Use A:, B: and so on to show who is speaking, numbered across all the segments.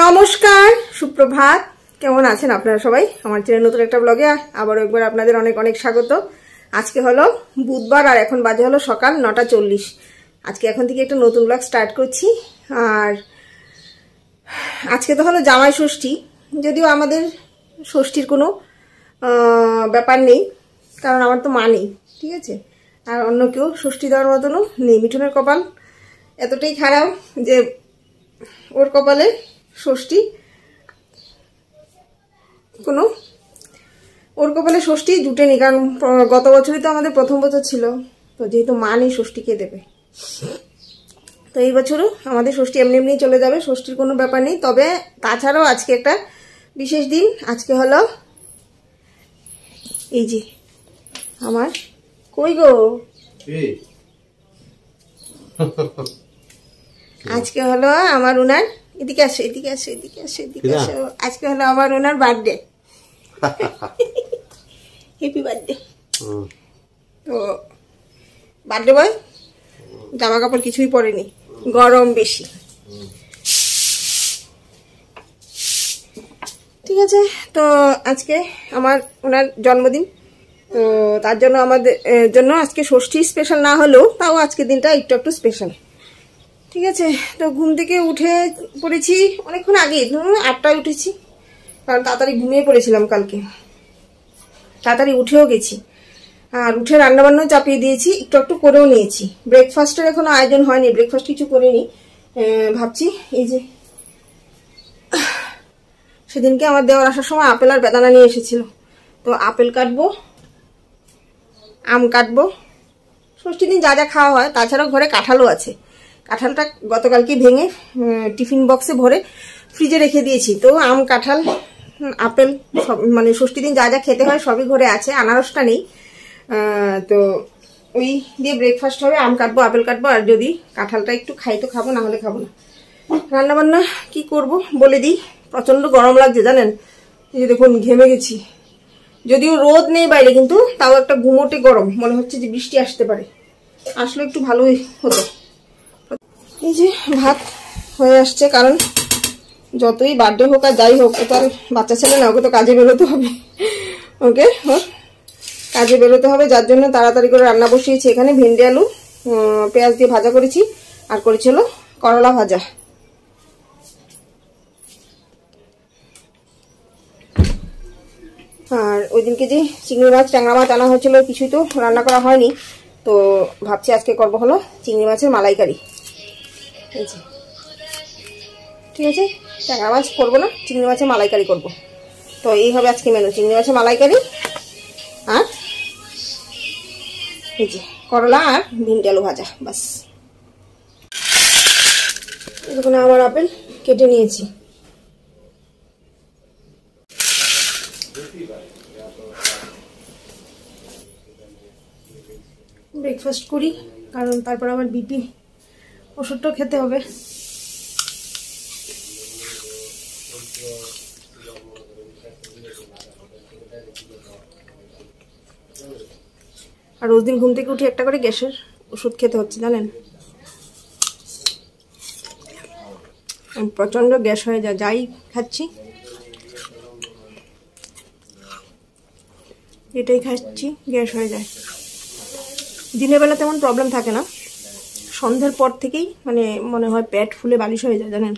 A: নমস্কার, সুপ্রভাত। কেমন আছেন আপনারা সবাই? আমার চ্যানেল নতুন একটা ব্লগে আবার একবার আপনাদের অনেক অনেক স্বাগত। আজকে হলো বুধবার আর এখন বাজে হলো সকাল 9:40। আজকে এখন থেকে একটা নতুন ব্লগ স্টার্ট করছি। আর আজকে তো হলো জামাই ষষ্ঠী, যদিও আমাদের ষষ্ঠীর কোনো ব্যাপার নেই, কারণ আমার তো মা নেই, ঠিক আছে। আর অন্য কেউ ষষ্ঠী দেওয়ার মতনও নেই। মিঠুনের কপাল এতটাই খারাপ যে ওর কপালে ষষ্ঠী জুটেনি, কারণ গত বছরই তো আমাদের প্রথম বছর ছিল। তো যেহেতু মা নেই, ষষ্ঠী কে দেবে? তো এই বছরও আমাদের ষষ্ঠী এমনি এমনি চলে যাবে, ষষ্ঠীর কোনো ব্যাপার নেই। তবে তাছাড়াও আজকে একটা বিশেষ দিন। আজকে হলো এই যে আমার কই গো, আজকে হলো আমার ওনার, এদিকে আসো এদিকে আসো এদিকে আসো এদিকে আসো, আজকে হলো আমার ওনার বার্থডে। Happy birthday. তো বার্থডে বয় জামা কাপড় কিছুই পরেনি, গরম বেশি, ঠিক আছে। তো আজকে আমার ওনার জন্মদিন, তো তার জন্য আমাদের জন্য আজকে ষষ্ঠী স্পেশাল না হলেও তাও আজকের দিনটা একটু একটু স্পেশাল, ঠিক আছে। তো ঘুম থেকে উঠে পড়েছি অনেকক্ষণ আগে, 8টায় উঠেছি, কারণ তাড়াতাড়ি ঘুমিয়ে পড়েছিলাম কালকে, তাড়াতাড়ি উঠেও গেছি। আর উঠে রান্নাবান্নাও চাপিয়ে দিয়েছি, একটু একটু করেও নিয়েছি। ব্রেকফাস্টের এখনো আয়োজন হয়নি, ব্রেকফাস্ট কিছু করিনি। ভাবছি এই যে সেদিনকে আমার দেওয়ার আসার সময় আপেল আর বেদানা নিয়ে এসেছিল, তো আপেল কাটবো, আম কাটবো, ষষ্ঠীর দিন যা যা খাওয়া হয়। তাছাড়াও ঘরে কাঁঠালও আছে, কাঁঠালটা গতকালকে ভেঙে টিফিন বক্সে ভরে ফ্রিজে রেখে দিয়েছি। তো আম, কাঁঠাল, আপেল সব মানে ষষ্ঠীর দিন যা যা খেতে হয় সবই ঘরে আছে, আনারসটা নেই। তো ওই দিয়ে ব্রেকফাস্ট হবে, আম কাটবো, আপেল কাটবো, আর যদি কাঁঠালটা একটু খাই তো খাবো, না হলে খাবো না। রান্নাবান্না কি করব বলে দিই। প্রচন্ড গরম লাগছে জানেন, এই যে দেখুন ঘেমে গেছি। যদিও রোদ নেই বাইরে, কিন্তু তাও একটা গুমোটে গরম, মনে হচ্ছে যে বৃষ্টি আসতে পারে, আসলে একটু ভালোই হতো। এই যে ভাত হয়ে আসছে, কারণ যতই বার্থডে হোক আর যাই হোক, ও তো আর বাচ্চা ছেলে না, ওকে তো কাজে বেরোতে হবে, ওকে ওর কাজে বেরোতে হবে, যার জন্য তাড়াতাড়ি করে রান্না বসিয়েছি। এখানে ভেন্ডি আলু পেঁয়াজ দিয়ে ভাজা করেছি, আর করেছিল করলা ভাজা। আর ওই দিনকে যে চিংড়ি মাছ, ট্যাংরা মাছ আনা হয়েছিল, কিছুই তো রান্না করা হয়নি। তো ভাবছি আজকে করবো হলো চিংড়ি মাছের মালাইকারি, ঠিক আছে। ট্যাংরা মাছ করবো না, চিংড়ি মাছের মালাইকারি করবো। তো এই হবে আজকে মেনু, চিংড়ি মাছের মালাইকারি আর এই যে করলা আর ভেন্ডি আলু ভাজা, বাস। দেখুন আমার আপেল কেটে নিয়েছি। ব্রেকফাস্ট করি, কারণ তারপর আবার বিপি ওষুধটাও খেতে হবে। আর রোজ দিন ঘুম থেকে উঠে একটা করে গ্যাসের ওষুধ খেতে হচ্ছে জানেন, প্রচন্ড গ্যাস হয়ে যায়, যাই খাচ্ছি এটাই খাচ্ছি, গ্যাস হয়ে যায়। দিনের বেলা তেমন প্রবলেম থাকে না, সন্ধ্যের পর থেকেই মানে মনে হয় পেট ফুলে বালিশ হয়ে যায় জানেন।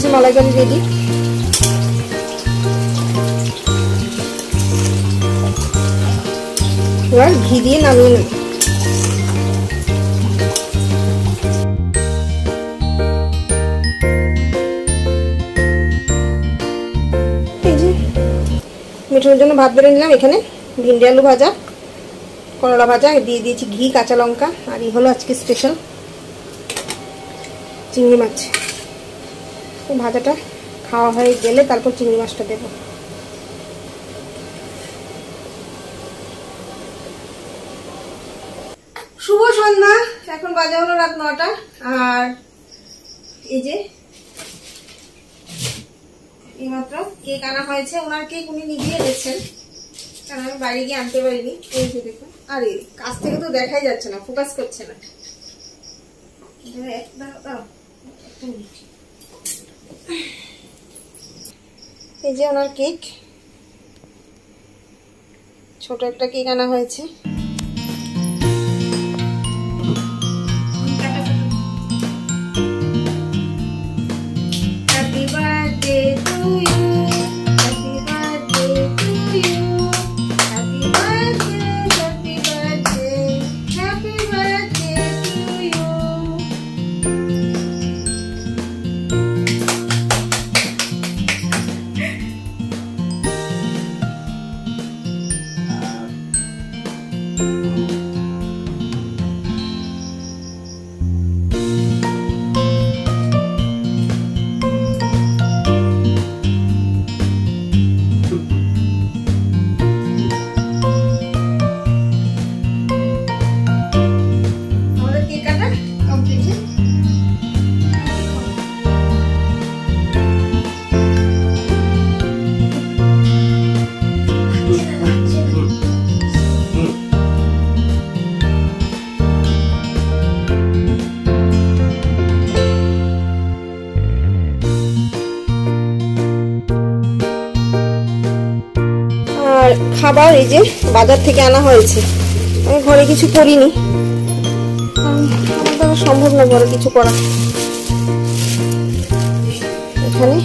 A: মাছের মালাইকারি রেডি। এবার ঘি দিয়ে নামিয়ে নেব। মিঠুনের জন্য ভাত বেড়ে নিলাম। এখানে ভিন্ডি আলু ভাজা, করলা ভাজা, দিয়ে দিয়েছি ঘি, কাঁচা লঙ্কা, আর এই হলো আজকে স্পেশাল চিংড়ি মাছ। ভাজাটা খাওয়া হয়ে গেলে তারপর চিংড়ি মাছটা দেবো। শুভ সন্ধ্যা। এখন বাজে হলো রাত 9টা। আর এই যে এইমাত্র কেক আনা হয়েছে। ওনার কেক উনি নিজেই এনেছেন, কারণ আমি বাইরে গিয়ে আনতে পারিনি। এই যে দেখুন, আর কাছ থেকে তো দেখাই যাচ্ছে না, ফোকাস করছে না। এই যে ওনার কেক, ছোট একটা কেক আনা হয়েছে। Happy birthday to you, happy birthday to you, happy birthday, happy birthday, happy birthday to you. খাবার এই যে বাজার থেকে আনা হয়েছে। আমি ঘরে কিছু করিনি, আমার দ্বারা সম্ভব না ঘরে কিছু করা। এখানে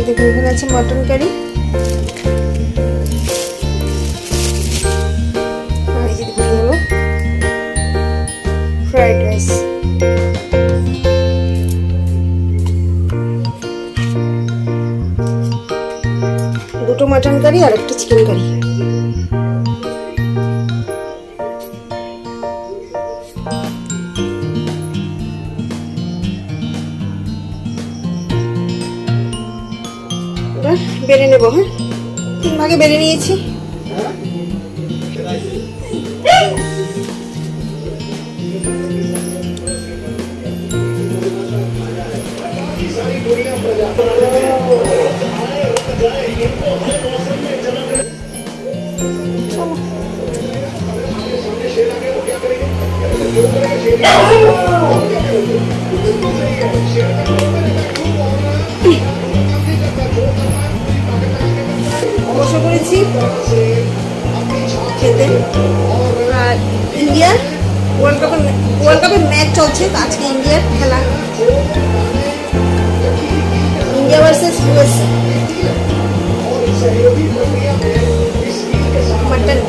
A: দেখুন, এখানে আছে মটন কারি, আর এই যে দেখুন হলো ফ্রাইড রাইস। দুটো মটন কারি আর একটা চিকেন কারি। বেড়ে নেবো। হ্যাঁ, 3 ভাগে বেড়ে নিয়েছি। বসে পড়েছি খেতে। আর ইন্ডিয়ার ওয়ার্ল্ড কাপের ম্যাচ চলছে। আজকে ইন্ডিয়ার খেলা, ইন্ডিয়া ভার্সেস ইউএসএ। মটন